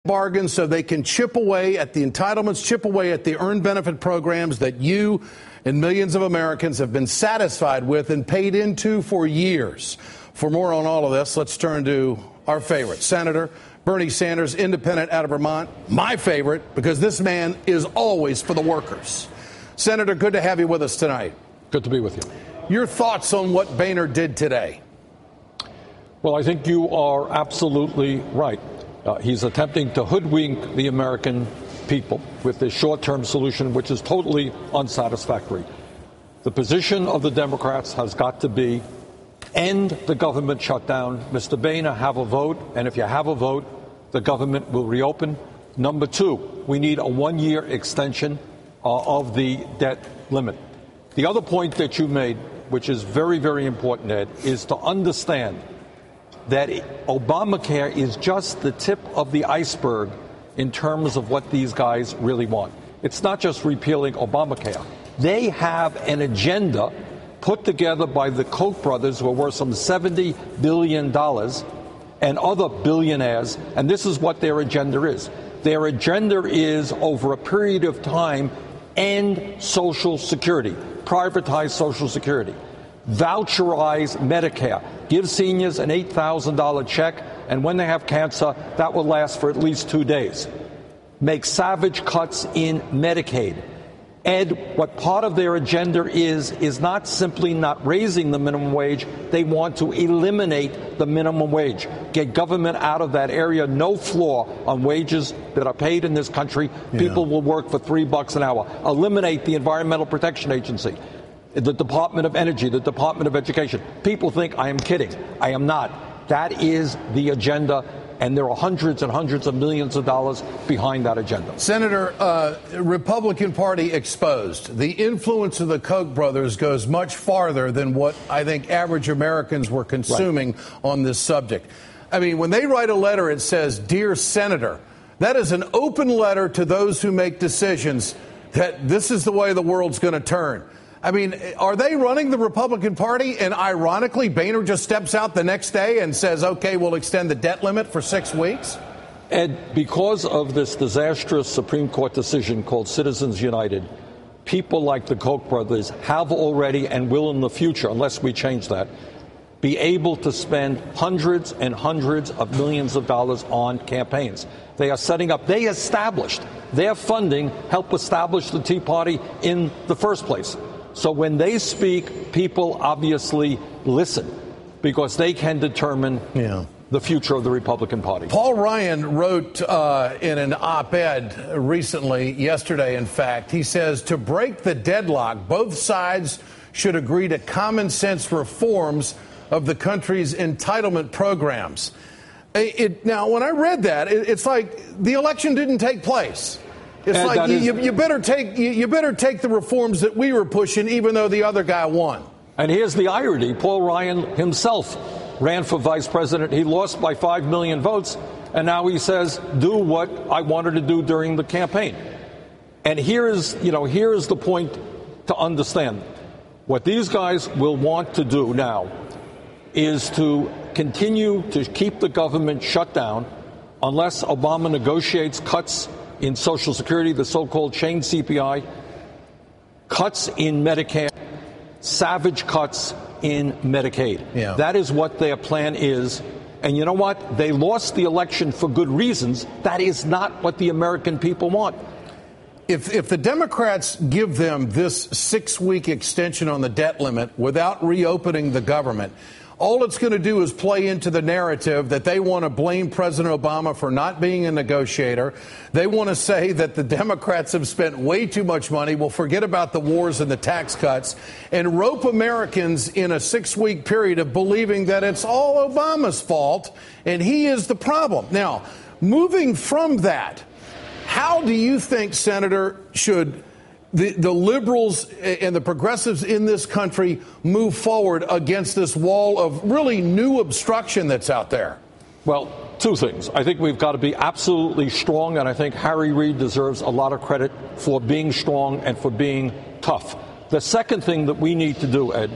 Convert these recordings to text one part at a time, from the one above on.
bargains so they can chip away at the entitlements, chip away at the earned benefit programs that you and millions of Americans have been satisfied with and paid into for years. For more on all of this, let's turn to our favorite, Senator Bernie Sanders, independent out of Vermont. My favorite, because this man is always for the workers. Senator, good to have you with us tonight. Good to be with you. Your thoughts on what Boehner did today? Well, I think you are absolutely right. He's attempting to hoodwink the American people with this short-term solution, which is totally unsatisfactory. The position of the Democrats has got to be end the government shutdown. Mr. Boehner, have a vote, and if you have a vote, the government will reopen. Number two, we need a one-year extension of the debt limit. The other point that you made, which is very, very important, Ed, is to understand that Obamacare is just the tip of the iceberg in terms of what these guys really want. It's not just repealing Obamacare. They have an agenda put together by the Koch brothers, who are worth some $70 billion, and other billionaires, and this is what their agenda is. Their agenda is, over a period of time, end Social Security, privatize Social Security, voucherize Medicare, give seniors an $8,000 check, and when they have cancer, that will last for at least 2 days. Make savage cuts in Medicaid. Ed, what part of their agenda is not simply not raising the minimum wage. They want to eliminate the minimum wage, get government out of that area, no floor on wages that are paid in this country. Yeah. People will work for $3 an hour. Eliminate the Environmental Protection Agency, the Department of Energy, the Department of Education. People think I am kidding. I am not. That is the agenda, and there are hundreds and hundreds of millions of dollars behind that agenda. Senator, Republican Party exposed. The influence of the Koch brothers goes much farther than what I think average Americans were consuming on this subject. I mean, when they write a letter, it says, "Dear Senator," that is an open letter to those who make decisions that this is the way the world's going to turn. I mean, are they running the Republican Party? And ironically, Boehner just steps out the next day and says, OK, we'll extend the debt limit for 6 weeks. Ed, because of this disastrous Supreme Court decision called Citizens United, people like the Koch brothers have already and will in the future, unless we change that, be able to spend hundreds and hundreds of millions of dollars on campaigns. They are setting up, they established, their funding helped establish the Tea Party in the first place. So when they speak, people obviously listen because they can determine the future of the Republican Party. Paul Ryan wrote in an op-ed recently, yesterday, in fact, he says to break the deadlock, both sides should agree to common sense reforms of the country's entitlement programs. Now, when I read that, it's like the election didn't take place. It's like you better take the reforms that we were pushing, even though the other guy won. And here's the irony. Paul Ryan himself ran for vice president. He lost by 5 million votes. And now he says, do what I wanted to do during the campaign. And here is the point to understand. What these guys will want to do now is to continue to keep the government shut down unless Obama negotiates cuts in Social Security, the so-called chain CPI, cuts in Medicare, savage cuts in Medicaid. Yeah. That is what their plan is. And you know what? They lost the election for good reasons. That is not what the American people want. If the Democrats give them this 6-week extension on the debt limit without reopening the government, all it's going to do is play into the narrative that they want to blame President Obama for not being a negotiator. They want to say that the Democrats have spent way too much money. We'll forget about the wars and the tax cuts and rope Americans in a 6-week period of believing that it's all Obama's fault and he is the problem. Now, moving from that, how do you think, Senator, should the liberals and the progressives in this country move forward against this wall of really new obstruction that's out there? Well, two things. I think we've got to be absolutely strong, and I think Harry Reid deserves a lot of credit for being strong and for being tough. The second thing that we need to do, Ed,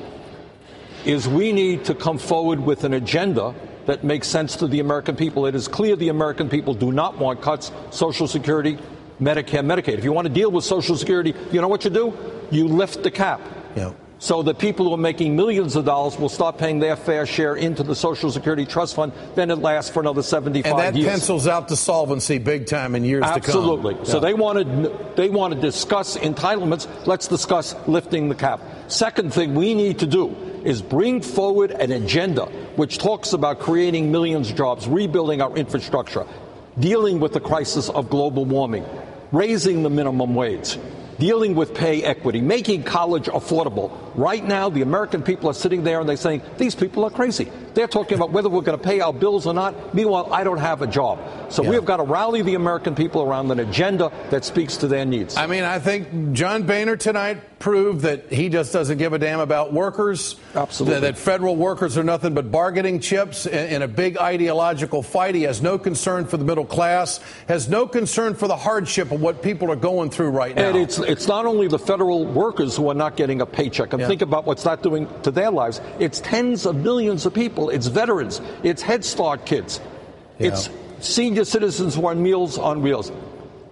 is we need to come forward with an agenda that makes sense to the American people. It is clear the American people do not want cuts, Social Security, Medicare, Medicaid. If you want to deal with Social Security, you know what you do? You lift the cap. Yeah. So the people who are making millions of dollars will start paying their fair share into the Social Security Trust Fund. Then it lasts for another 75 years. And that pencils out to solvency big time in years to come. Absolutely. So they want to discuss entitlements. Let's discuss lifting the cap. Second thing we need to do is bring forward an agenda which talks about creating millions of jobs, rebuilding our infrastructure, dealing with the crisis of global warming, raising the minimum wage, dealing with pay equity, making college affordable. Right now, the American people are sitting there and they're saying, these people are crazy. They're talking about whether we're going to pay our bills or not. Meanwhile, I don't have a job. So we have got to rally the American people around an agenda that speaks to their needs. I mean, I think John Boehner tonight proved that he just doesn't give a damn about workers. Absolutely. That federal workers are nothing but bargaining chips in a big ideological fight. He has no concern for the middle class, has no concern for the hardship of what people are going through right now. And it's not only the federal workers who are not getting a paycheck. And think about what's that doing to their lives. It's tens of millions of people. It's veterans. It's Head Start kids. It's senior citizens who are on Meals on Wheels.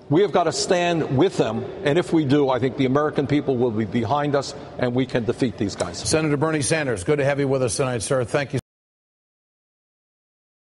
We have got to stand with them. And if we do, I think the American people will be behind us and we can defeat these guys. Senator Bernie Sanders, good to have you with us tonight, sir. Thank you.